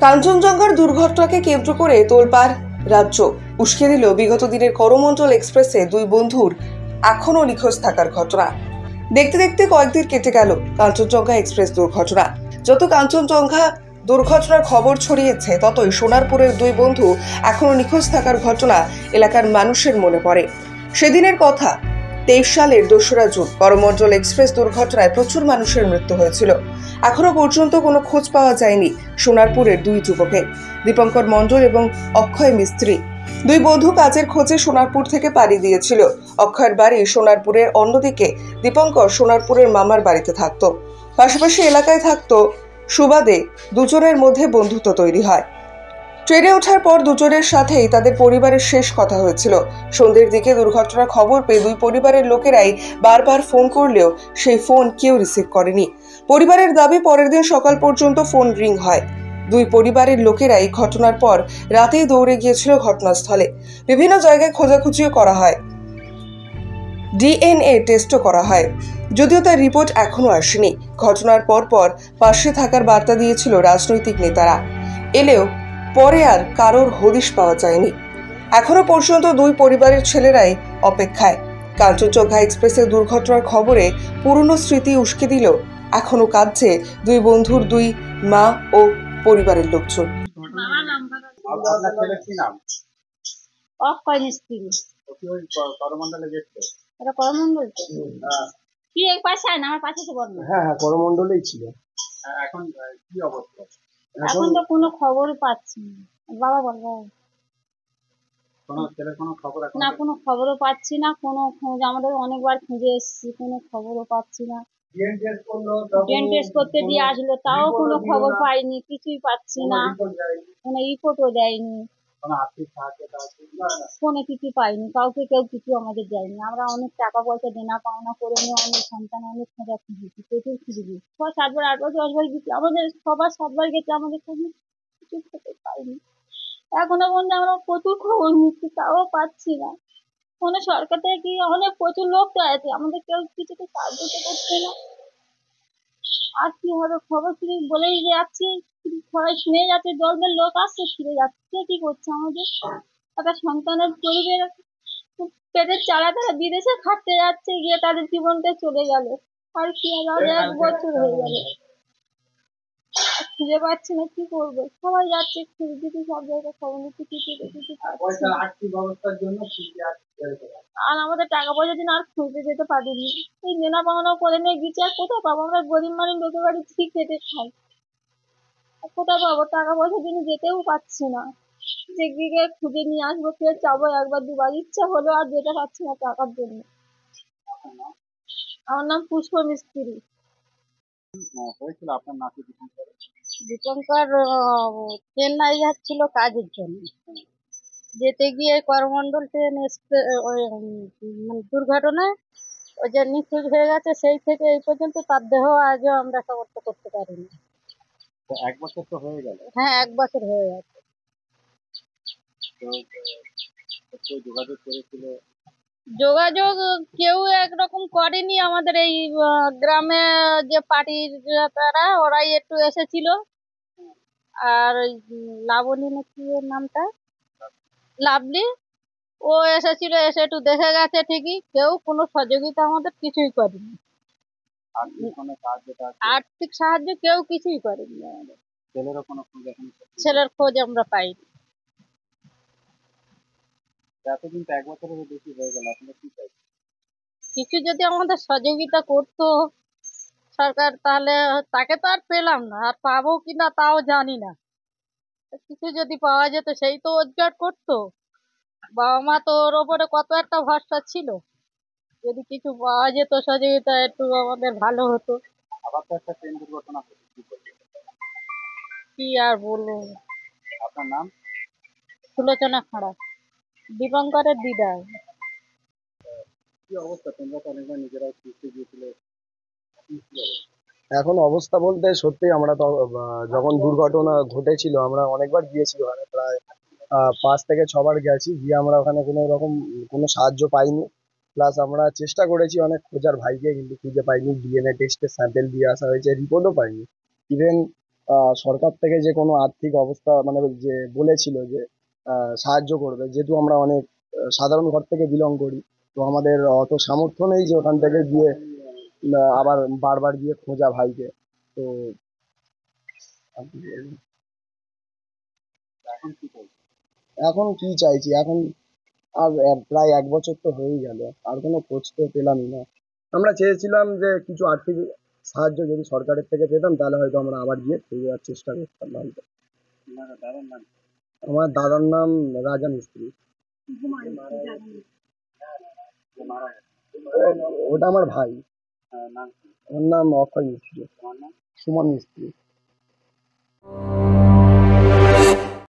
কাঞ্চনজঙ্ঘার দুর্ঘটনাকে কেন্দ্র করে তোলপাড় রাজ্য। উস্কে দিল বিগত দিনের করমণ্ডল এক্সপ্রেসে দুই বন্ধুর এখনো নিখোঁজ থাকার ঘটনা। দেখতে দেখতে কয়েকদিন কেটে গেল কাঞ্চনজঙ্ঘা এক্সপ্রেস দুর্ঘটনা। যত কাঞ্চনজঙ্ঘা দুর্ঘটনার খবর ছড়িয়েছে, ততই সোনারপুরের দুই বন্ধু এখনো নিখোঁজ থাকার ঘটনা এলাকার মানুষের মনে পড়ে। সেদিনের কথা, 23 সালের 2রা জুন করমণ্ডল এক্সপ্রেস দুর্ঘটনায় প্রচুর মানুষের মৃত্যু হয়েছিল। এখনো পর্যন্ত কোনো খোঁজ পাওয়া যায়নি সোনারপুরের দুই যুবকের, দীপঙ্কর মণ্ডল এবং অক্ষয় মিস্ত্রি। দুই বন্ধু কাজের খোঁজে সোনারপুর থেকে পাড়ি দিয়েছিল। অক্ষয়ের বাড়ি সোনারপুরের, অন্যদিকে দীপঙ্কর সোনারপুরের মামার বাড়িতে থাকতো। পাশাপাশি এলাকায় থাকতো। সুবাদে দুজনের মধ্যে বন্ধুত্ব তৈরি হয়। ট্রেনে ওঠার পর দুজনের সাথেই তাদের পরিবারের শেষ কথা হয়েছিল। সন্ধ্যের দিকে দুর্ঘটনার খবর পেয়ে দুই পরিবারের লোকেরাই বারবার ফোন করলেও সেই ফোন কেউ রিসিভ করেনি। পরিবারের দাবি, পরের দিন সকাল পর্যন্ত ফোন রিং হয়। দুই পরিবারের লোকেরাই ঘটনার পর রাতেই দৌড়ে গিয়েছিল ঘটনাস্থলে। বিভিন্ন জায়গায় খোঁজাখুঁজিও করা হয়, ডিএনএ টেস্টও করা হয়, যদিও তার রিপোর্ট এখনো আসেনি। ঘটনার পর পাশে থাকার বার্তা দিয়েছিল রাজনৈতিক নেতারা, এলেও পরে আর কারোর হদিশ পাওয়া যায়নি। এখনো পর্যন্ত দুই পরিবারের ছেলেরাই অপেক্ষায়। কাঞ্চনজঙ্ঘা এক্সপ্রেসের দুর্ঘটনার খবরে পুরনো স্মৃতি উস্কে দিল এখনো কাঁদছে দুই বন্ধুর দুই মা ও পরিবারের লোকজন। অক্ষয় মিস্ত্রি। করমণ্ডলে গেছে। এটা করমণ্ডল তো? কি এক পাশে না, আমার পাশে তো বন্ধ। হ্যাঁ, করমণ্ডলেই ছিল। এখন কি অবস্থা? এখন তো কোনো খবর পাচ্ছি না। বাবা বলবো কোনো খবর না, কোনো খবরও পাচ্ছি না। কোনো খোঁজ, আমাদের অনেকবার খুঁজে এসেছি, কোনো খবরও পাচ্ছি না। ডিএনএ টেস্ট করতে দিয়ে আসলো, তাও কোনো খবর পাইনি, কিছুই পাচ্ছি না। কোনো রিপোর্টও দেয়নি, কোনো কিছু পাইনি। কাউকে কেউ কিছু আমাদের দেয়নি। আমরা অনেক টাকা পয়সা দেনা পাওনা করে নিয়ে অনেক সন্তান অনেক খোঁজা খুঁজেছি, প্রচুর খুঁজেছি। 6-7 বার, 8 বার, 10 বার গেছি, আমাদের সবার 7 বার গেছে, আমাদের কোনো কিছু খেতে পাইনি। এখনো পর্যন্ত আমরা প্রচুর খবর নিচ্ছি, তাও পাচ্ছি না। কোনো সরকার থেকে কি, অনেক প্রচুর লোক তো আছে, আমাদের কেউ কিছুতে সাহায্য তো করছে না। আর কি হবে, খবর শুনে বলেই যাচ্ছি, সবাই শুনে যাচ্ছে, দলবের লোক আসছে, ফিরে যাচ্ছে। কি করছে আমাদের একটা সন্তানের পরিবার পেটের চালা, তারা বিদেশে খাটতে যাচ্ছে, গিয়ে তাদের জীবনটা চলে গেল। আর কি, আর 1 বছর হয়ে গেল, খুঁজে পাচ্ছি না। কি করবো, সবাই যাচ্ছে খুঁজে দিতে, সব জায়গায় খবর নিতে, কিছু আর আমাদের টাকা পয়সা দিন আর খুঁজতে যেতে পারিনি। এই দেনা পাওনা করে নিয়ে গেছি, আর কোথায় পাবো? আমরা গরিব মানুষ, লোকের বাড়ি ঠিক খেতে খাই, কোথায় পাবো? টাকা পয়সার জন্য যেতেও পাচ্ছি না, যে গিয়ে খুঁজে নিয়ে আসবো, ফের যাবো 1 বার 2 বার, ইচ্ছা হলো আর যেতে পারছি না টাকার জন্য। আমার নাম পুষ্প মিস্ত্রি। হয়েছিল আপনার নাতি দীপঙ্কর চেন্নাই যাচ্ছিল কাজের জন্য, যেতে গিয়ে করমণ্ডল ট্রেন দুর্ঘটনায় ওই যে নিখোঁজ হয়ে গেছে। সেই থেকে এই পর্যন্ত তার দেহ আজও আমরা শনাক্ত করতে পারিনি। 1 বছর তো হয়ে গেল। হ্যাঁ, 1 বছর হয়ে গেছে। তো যোগাযোগ করেছিল? যোগাযোগ কেউ একরকম করেনি। আমাদের এই গ্রামে যে পার্টির তারা, ওরাই একটু এসেছিল। আর ওই লাবণী নাকি ওর নামটা, লাভলি, ও এসেছিল, এসে একটু দেখে গেছে ঠিকই। কেউ কোনো সহযোগিতা আমাদের কিছুই করেনি। আর্থিক সাহায্য কেউ কিছুই করেনি আমাদের। ছেলের খোঁজ আমরা পাইনি। এতদিন তো 1 বছরেরও বেশি হয়ে গেল, আপনারা কি চাইছেন? কিছু যদি আমাদের সহযোগিতা করতো সরকার, তাহলে তাকে তো আর পেলাম না, আর পাবো কিনা তাও জানি না। কিছু যদি পাওয়া যেত, সেই তো রোজগার করতো। বাবা মা তো ওর ওপরে কত একটা ভরসা ছিল। যদি কিছু পাওয়া যেত সহযোগিতা, একটু আমাদের ভালো হতো। আবার তো একটা ট্রেন দুর্ঘটনা হয়েছে, কি আর বলবো। আপনার নাম? সুলোচনা খাড়া, দীপঙ্করের দিদা। কি অবস্থা? তোমরা তো অনেকবার নিজেরাও ঘুরতে গিয়েছিলে, এখন অবস্থা বলতে সত্যি আমরা তো যখন দুর্ঘটনা ঘটেছিল আমরা অনেকবার গিয়েছি ওখানে, প্রায় 5 থেকে 6 বার গেছি। গিয়ে আমরা ওখানে কোনো সাহায্য পাইনি। প্লাস আমরা চেষ্টা করেছি অনেক খোঁজার ভাইকে, কিন্তু খুঁজে পাইনি। ডিএনএ টেস্টের স্যাম্পেল দিয়ে আসা হয়েছে, রিপোর্টও পাইনি। ইভেন সরকার থেকে যে কোনো আর্থিক অবস্থা মানে যে বলেছিল যে সাহায্য করবে, যেহেতু আমরা অনেক সাধারণ ঘর থেকে বিলং করি, তো আমাদের অত সামর্থ্য নেই যে ওখান থেকে গিয়ে আবার বারবার গিয়ে খোঁজা ভাইকে। তো আর কি বলবো? এখন কি চাইছি এখন, আর প্রায় 1 বছর তো হয়েই গেল, আর কোনো খোঁজ তো পেলামই না। আমরা চেয়েছিলাম যে কিছু আর্থিক সাহায্য যদি সরকারের থেকে পেতাম, তাহলে হয়তো আমরা আবার গিয়ে ফিরে যাওয়ার চেষ্টা করতাম ভাইকে। আমার দাদার নাম রাজা মিস্ত্রি। ওটা আমার ভাই। ওর নাম অক্ষয় মিস্ত্রি। সুমন মিস্ত্রি।